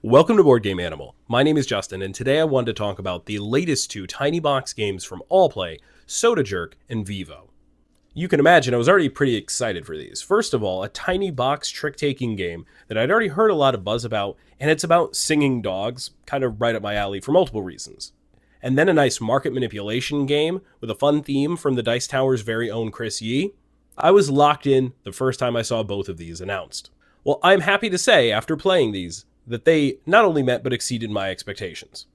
Welcome to Board Game Animal. My name is Justin, and today I wanted to talk about the latest two tiny box games from Allplay, Soda Jerk and Vivo. You can imagine I was already pretty excited for these. First of all, a tiny box trick-taking game that I'd already heard a lot of buzz about, and it's about singing dogs, kind of right up my alley for multiple reasons. And then a nice market manipulation game with a fun theme from the Dice Tower's very own Chris Yee. I was locked in the first time I saw both of these announced. Well, I'm happy to say, after playing these, that they not only met but exceeded my expectations.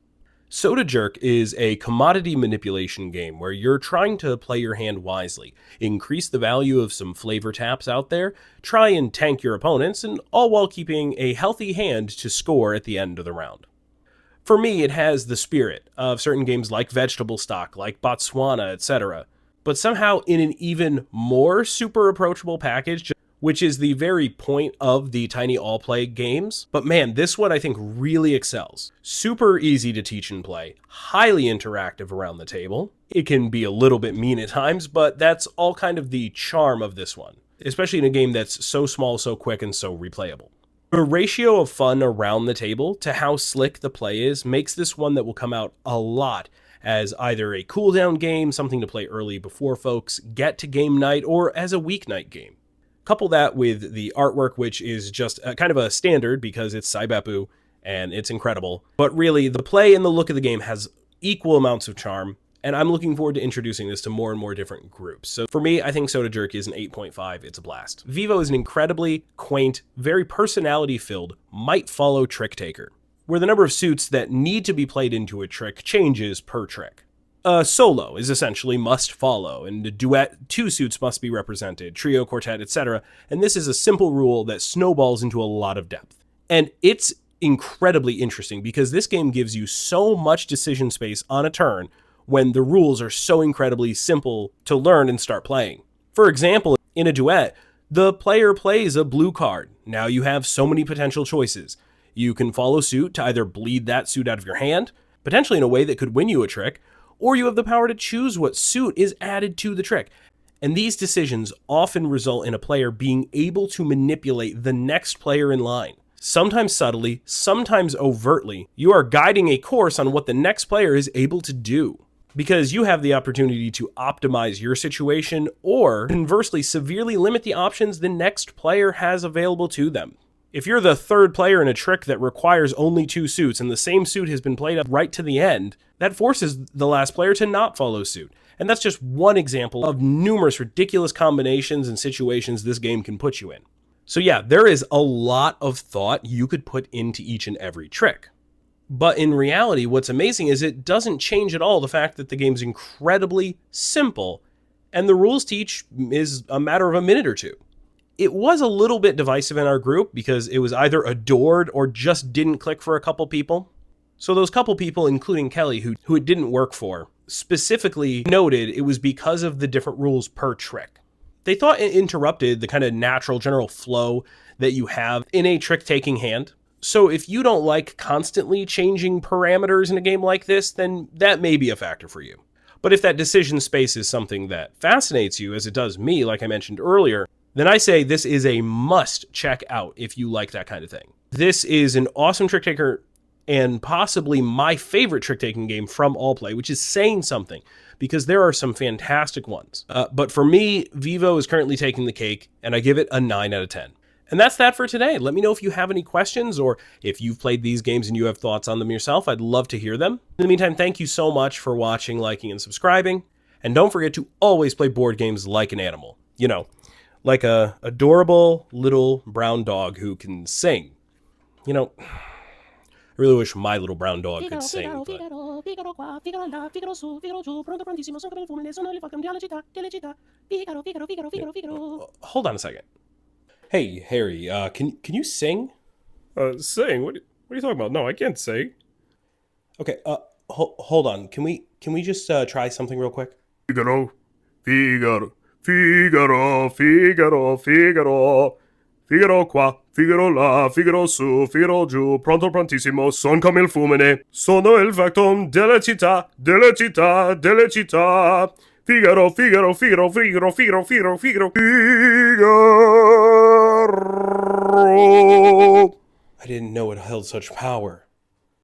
Soda Jerk is a commodity manipulation game where you're trying to play your hand wisely, increase the value of some flavor taps out there, try and tank your opponents, and all while keeping a healthy hand to score at the end of the round. For me, it has the spirit of certain games like Vegetable Stock, like Botswana, etc., but somehow in an even more super approachable package, which is the very point of the tiny Allplay games. But man, this one I think really excels. Super easy to teach and play, highly interactive around the table. It can be a little bit mean at times, but that's all kind of the charm of this one, especially in a game that's so small, so quick, and so replayable. The ratio of fun around the table to how slick the play is makes this one that will come out a lot as either a cooldown game, something to play early before folks get to game night, or as a weeknight game. Couple that with the artwork, which is just kind of a standard because it's Saibepu and it's incredible. But really, the play and the look of the game has equal amounts of charm, and I'm looking forward to introducing this to more and more different groups. So for me, I think Soda Jerk is an 8.5. It's a blast. Vivo is an incredibly quaint, very personality-filled, might-follow trick taker, where the number of suits that need to be played into a trick changes per trick. Solo is essentially must follow, and a duet, 2 suits must be represented, trio, quartet, etc. And this is a simple rule that snowballs into a lot of depth. And it's incredibly interesting because this game gives you so much decision space on a turn when the rules are so incredibly simple to learn and start playing. For example, in a duet, the player plays a blue card. Now you have so many potential choices. You can follow suit to either bleed that suit out of your hand, potentially in a way that could win you a trick, or you have the power to choose what suit is added to the trick. And these decisions often result in a player being able to manipulate the next player in line. Sometimes subtly, sometimes overtly, you are guiding a course on what the next player is able to do, because you have the opportunity to optimize your situation or conversely severely limit the options the next player has available to them. If you're the third player in a trick that requires only 2 suits and the same suit has been played up right to the end, that forces the last player to not follow suit. And that's just one example of numerous ridiculous combinations and situations this game can put you in. So yeah, there is a lot of thought you could put into each and every trick. But in reality, what's amazing is it doesn't change at all the fact that the game's incredibly simple, and the rules teach is a matter of a minute or two. It was a little bit divisive in our group because it was either adored or just didn't click for a couple people. So those couple people, including Kelly, who it didn't work for, specifically noted it was because of the different rules per trick. They thought it interrupted the kind of natural general flow that you have in a trick-taking hand. So if you don't like constantly changing parameters in a game like this, then that may be a factor for you. But if that decision space is something that fascinates you, as it does me, like I mentioned earlier, then I say this is a must check out if you like that kind of thing. This is an awesome trick taker and possibly my favorite trick-taking game from Allplay, which is saying something because there are some fantastic ones. But for me, Vivo is currently taking the cake, and I give it a 9 out of 10. And that's that for today. Let me know if you have any questions or if you've played these games and you have thoughts on them yourself. I'd love to hear them. In the meantime, thank you so much for watching, liking, and subscribing. And don't forget to always play board games like an animal. You know, like a adorable little brown dog who can sing. You know, I really wish my little brown dog could sing. Hold on a second. Hey, Harry, can you sing? Sing? What are you talking about? No, I can't sing. Okay, hold on. Can we just try something real quick? Figaro, Figaro, Figaro, Figaro, Figaro. Figaro qua, Figaro là, Figaro su, Figaro giù, pronto prontissimo, son come il fulmine. Sono il factum della città, della città, della città. Figaro, Figaro, Figaro, Figaro, Figaro, Figaro, Figaro, Figaro. I didn't know it held such power.